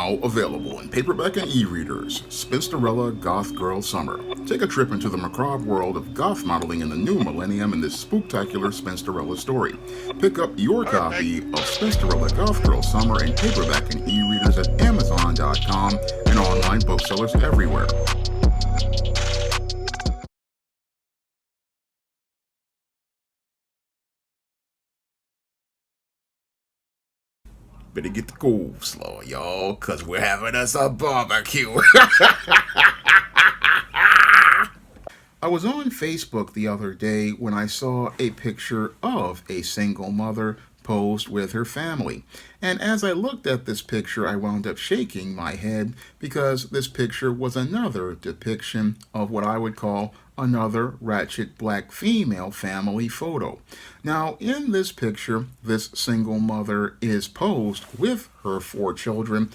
Now available in paperback and e-readers, Spinsterella Goth Girl Summer. Take a trip into the macabre world of goth modeling in the new millennium in this spooktacular Spinsterella story. Pick up your copy of Spinsterella Goth Girl Summer in paperback and e-readers at Amazon.com and online booksellers everywhere. Better get the coleslaw, y'all, cause we're having us a barbecue. I was on Facebook the other day when I saw a picture of a single mother posed with her family. And as I looked at this picture, I wound up shaking my head because this picture was another depiction of what I would call another Ratchet black female family photo. Now, in this picture, this single mother is posed with her 4 children,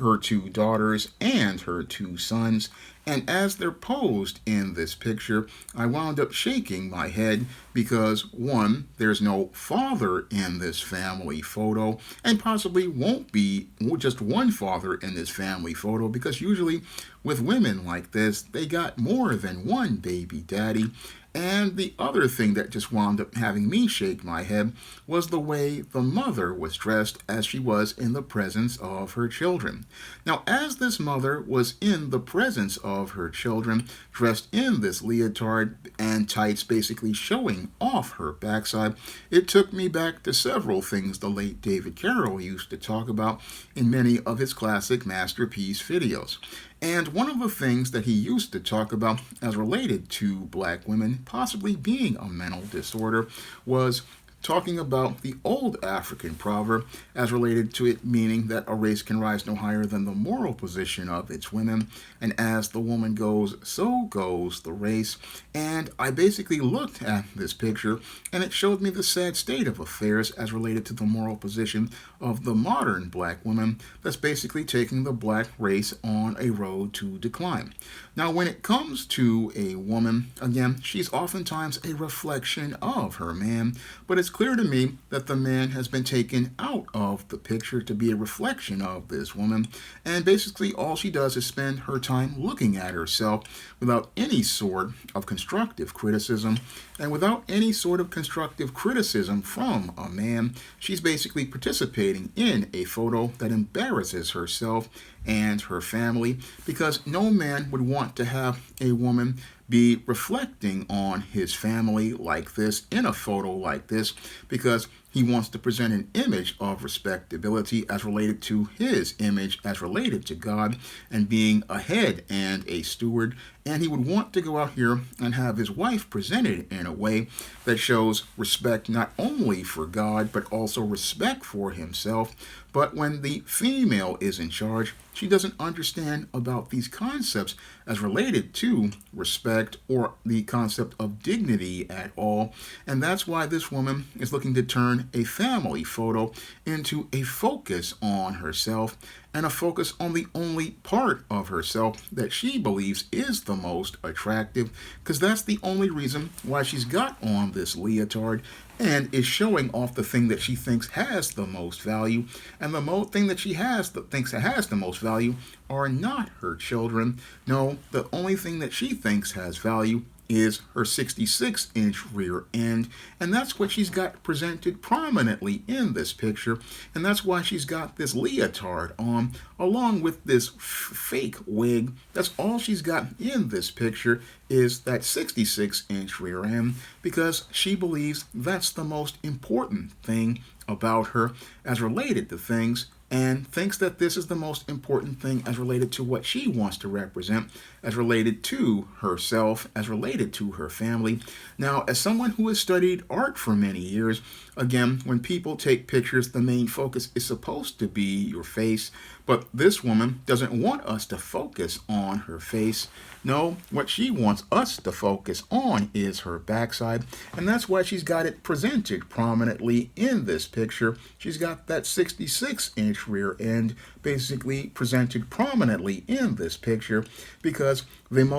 her 2 daughters, and her 2 sons. And as they're posed in this picture, I wound up shaking my head because, one, there's no father in this family photo, and possibly won't be just one father in this family photo, because usually with women like this, they got more than one baby daddy. And the other thing that just wound up having me shake my head was the way the mother was dressed as she was in the presence of her children. Now, as this mother was in the presence of her children, dressed in this leotard and tights basically showing off her backside, it took me back to several things the late David Carroll used to talk about in many of his classic masterpiece videos. And one of the things that he used to talk about as related to black women possibly being a mental disorder was talking about the old African proverb as related to it meaning that a race can rise no higher than the moral position of its women, and as the woman goes, so goes the race. And I basically looked at this picture, and it showed me the sad state of affairs as related to the moral position of the modern black woman that's basically taking the black race on a road to decline. Now, when it comes to a woman, again, she's oftentimes a reflection of her man, but it's clear to me that the man has been taken out of the picture to be a reflection of this woman, and basically all she does is spend her time looking at herself without any sort of constructive criticism. And without any sort of constructive criticism from a man, she's basically participating in a photo that embarrasses herself and her family, because no man would want to have a woman be reflecting on his family like this in a photo like this, because he wants to present an image of respectability as related to his image as related to God and being a head and a steward. And he would want to go out here and have his wife presented in a way that shows respect not only for God, but also respect for himself. But when the female is in charge, she doesn't understand about these concepts as related to respect or the concept of dignity at all. And that's why this woman is looking to turn a family photo into a focus on herself, and a focus on the only part of herself that she believes is the most attractive, because that's the only reason why she's got on this leotard and is showing off the thing that she thinks has the most value. And the thing that she has that thinks that has the most value are not her children. No, the only thing that she thinks has value is her 66-inch rear end, and that's what she's got presented prominently in this picture, and that's why she's got this leotard on along with this fake wig. That's all she's got in this picture is that 66-inch rear end, because she believes that's the most important thing about her as related to things, and thinks that this is the most important thing as related to what she wants to represent, as related to herself, as related to her family. Now, as someone who has studied art for many years, again, when people take pictures, the main focus is supposed to be your face, but this woman doesn't want us to focus on her face. No, what she wants us to focus on is her backside, and that's why she's got it presented prominently in this picture. She's got that 66-inch rear end basically presented prominently in this picture, because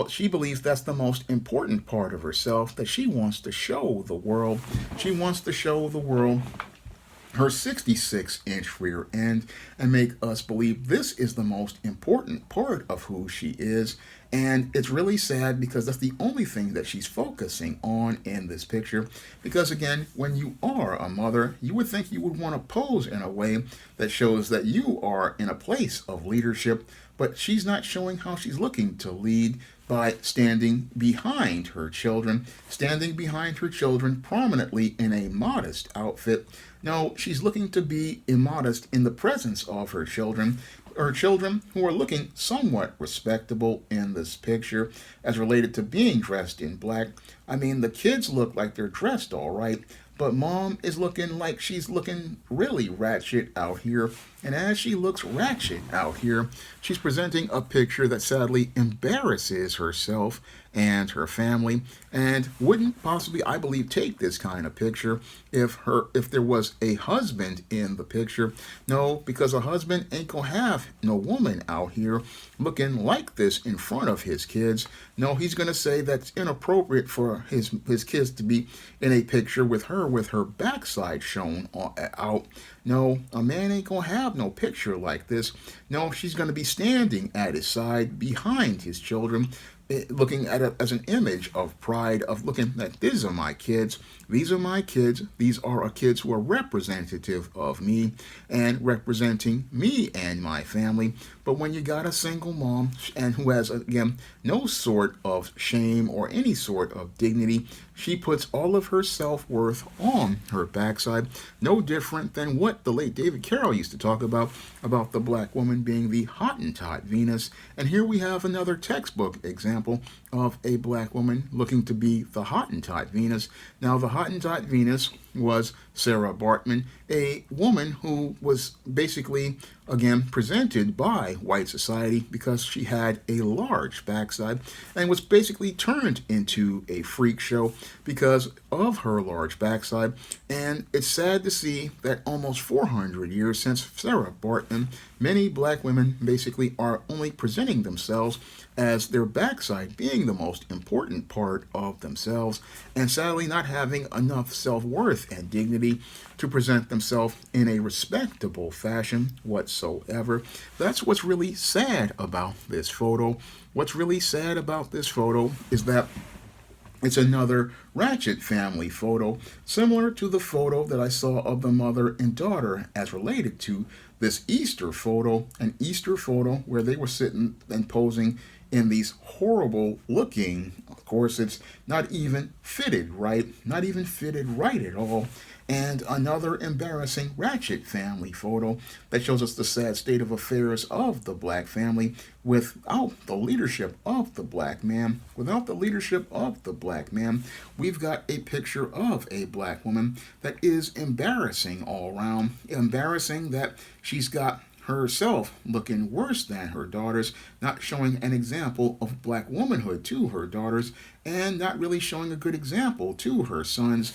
she believes that's the most important part of herself that she wants to show the world. She wants to show the world her 66-inch rear end and make us believe this is the most important part of who she is. And it's really sad because that's the only thing that she's focusing on in this picture. Because again, when you are a mother, you would think you would want to pose in a way that shows that you are in a place of leadership, but she's not showing how she's looking to lead by standing behind her children prominently in a modest outfit. No, she's looking to be immodest in the presence of her children who are looking somewhat respectable in this picture as related to being dressed in black. I mean, the kids look like they're dressed all right, but mom is looking like she's looking really ratchet out here. And as she looks ratchet out here, she's presenting a picture that sadly embarrasses herself and her family, and wouldn't possibly, I believe, take this kind of picture if there was a husband in the picture. No, because a husband ain't gonna have no woman out here looking like this in front of his kids. No, he's gonna say that's inappropriate for his kids to be in a picture with her backside shown out. No, a man ain't gonna have no picture like this. No, she's gonna be standing at his side behind his children, looking at it as an image of pride, of looking that these are my kids. These are my kids. These are kids who are representative of me and representing me and my family. But when you got a single mom and who has, again, no sort of shame or any sort of dignity, she puts all of her self-worth on her backside, no different than what the late David Carroll used to talk about the black woman being the Hottentot Venus. And here we have another textbook example of a black woman looking to be the Hottentot Venus. Now, the Hottentot Venus was Sarah Bartman, a woman who was basically, again, presented by white society because she had a large backside and was basically turned into a freak show because of her large backside. And it's sad to see that almost 400 years since Sarah Bartman, many black women basically are only presenting themselves as their backside being the most important part of themselves, and sadly not having enough self-worth and dignity to present themselves in a respectable fashion whatsoever. That's what's really sad about this photo. What's really sad about this photo is that it's another Ratchet family photo, similar to the photo that I saw of the mother and daughter as related to this Easter photo, an Easter photo where they were sitting and posing in these horrible looking, of course it's not even fitted right at all, and another embarrassing Ratchet family photo that shows us the sad state of affairs of the black family without the leadership of the black man. Without the leadership of the black man, we've got a picture of a black woman that is embarrassing all around. Embarrassing that she's got herself looking worse than her daughters, not showing an example of black womanhood to her daughters, and not really showing a good example to her sons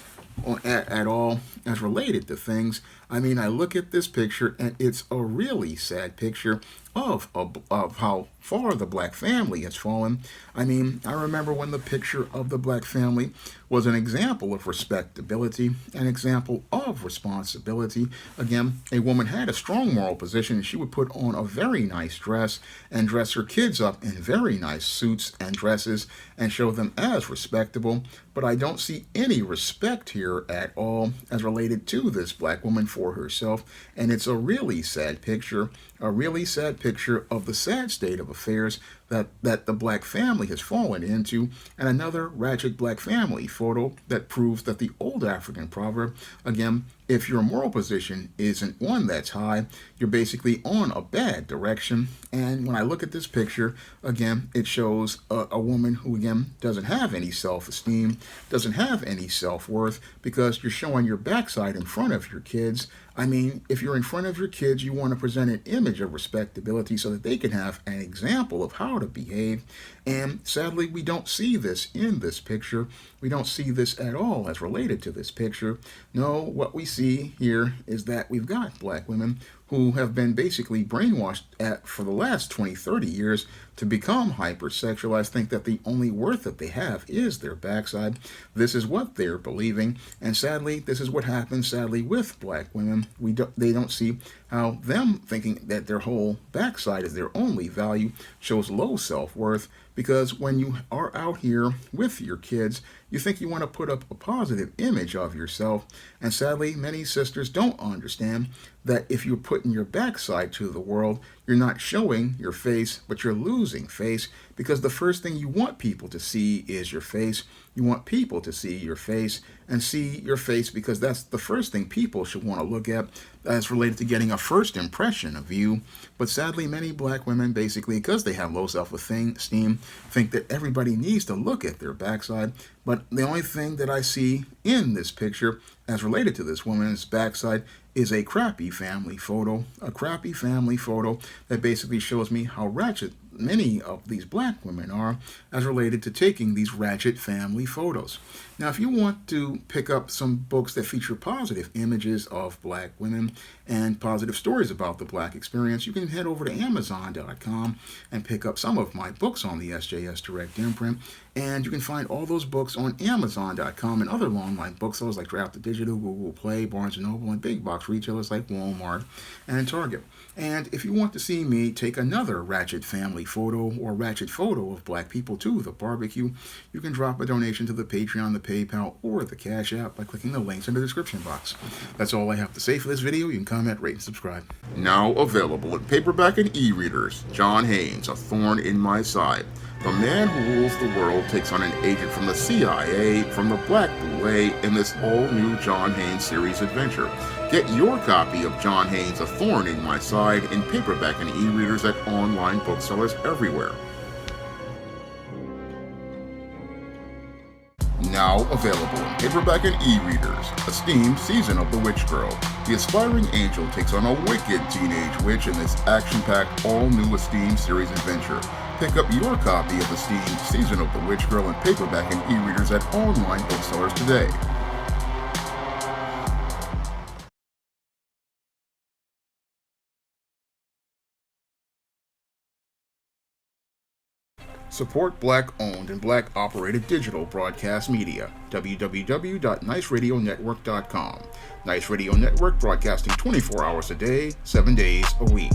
at all as related to things. I mean, I look at this picture and it's a really sad picture of how far the black family has fallen. I mean, I remember when the picture of the black family was an example of respectability, an example of responsibility. Again, a woman had a strong moral position and she would put on a very nice dress and dress her kids up in very nice suits and dresses and show them as respectable. But I don't see any respect here at all as related to this black woman for herself. And it's a really sad picture, of the sad state of affairs that the black family has fallen into, and another Ratchet black family photo that proves that the old African proverb, again, if your moral position isn't one that's high, you're basically on a bad direction. And when I look at this picture, again, it shows a woman who, again, doesn't have any self-esteem, doesn't have any self-worth, because you're showing your backside in front of your kids. I mean, if you're in front of your kids, you want to present an image of respectability so that they can have an example of how to behave. And sadly, we don't see this in this picture. We don't see this at all as related to this picture. No, what we see here is that we've got black women who have been basically brainwashed for the last 20, 30 years to become hypersexualized, think that the only worth that they have is their backside. This is what they're believing, and sadly, this is what happens sadly with black women. They don't see how them thinking that their whole backside is their only value shows low self-worth, because when you are out here with your kids, you think you want to put up a positive image of yourself, and sadly, many sisters don't understand that if you're putting your backside to the world, you're not showing your face, but you're losing face, because the first thing you want people to see is your face. You want people to see your face and see your face because that's the first thing people should want to look at as related to getting a first impression of you. But sadly, many black women, basically, because they have low self-esteem, think that everybody needs to look at their backside. But the only thing that I see in this picture as related to this woman's backside is a crappy family photo. A crappy family photo that basically shows me how ratchet many of these black women are as related to taking these ratchet family photos. Now, if you want to pick up some books that feature positive images of black women and positive stories about the black experience, you can head over to Amazon.com and pick up some of my books on the SJS Direct imprint. And you can find all those books on Amazon.com and other online booksellers like Draft the Digital, Google Play, Barnes & Noble, and big box retailers like Walmart and Target. And if you want to see me take another ratchet family photo or ratchet photo of black people to the barbecue, you can drop a donation to the Patreon, the PayPal, or the Cash App by clicking the links in the description box. That's all I have to say for this video. You can comment, rate, and subscribe. Now available in paperback and e-readers, John Haynes, A Thorn in My Side. The man who rules the world takes on an agent from the CIA from the Black Boule in this all-new John Haynes series adventure. Get your copy of John Haynes' A Thorn in My Side in paperback and e-readers at online booksellers everywhere. Now available in paperback and e-readers, Esteemed Season of the Witch Girl. The aspiring angel takes on a wicked teenage witch in this action-packed, all-new Esteemed series adventure. Pick up your copy of Esteemed Season of the Witch Girl in paperback and e-readers at online booksellers today. Support Black-owned and Black-operated digital broadcast media. www.niceradionetwork.com. Nice Radio Network, broadcasting 24 hours a day, 7 days a week.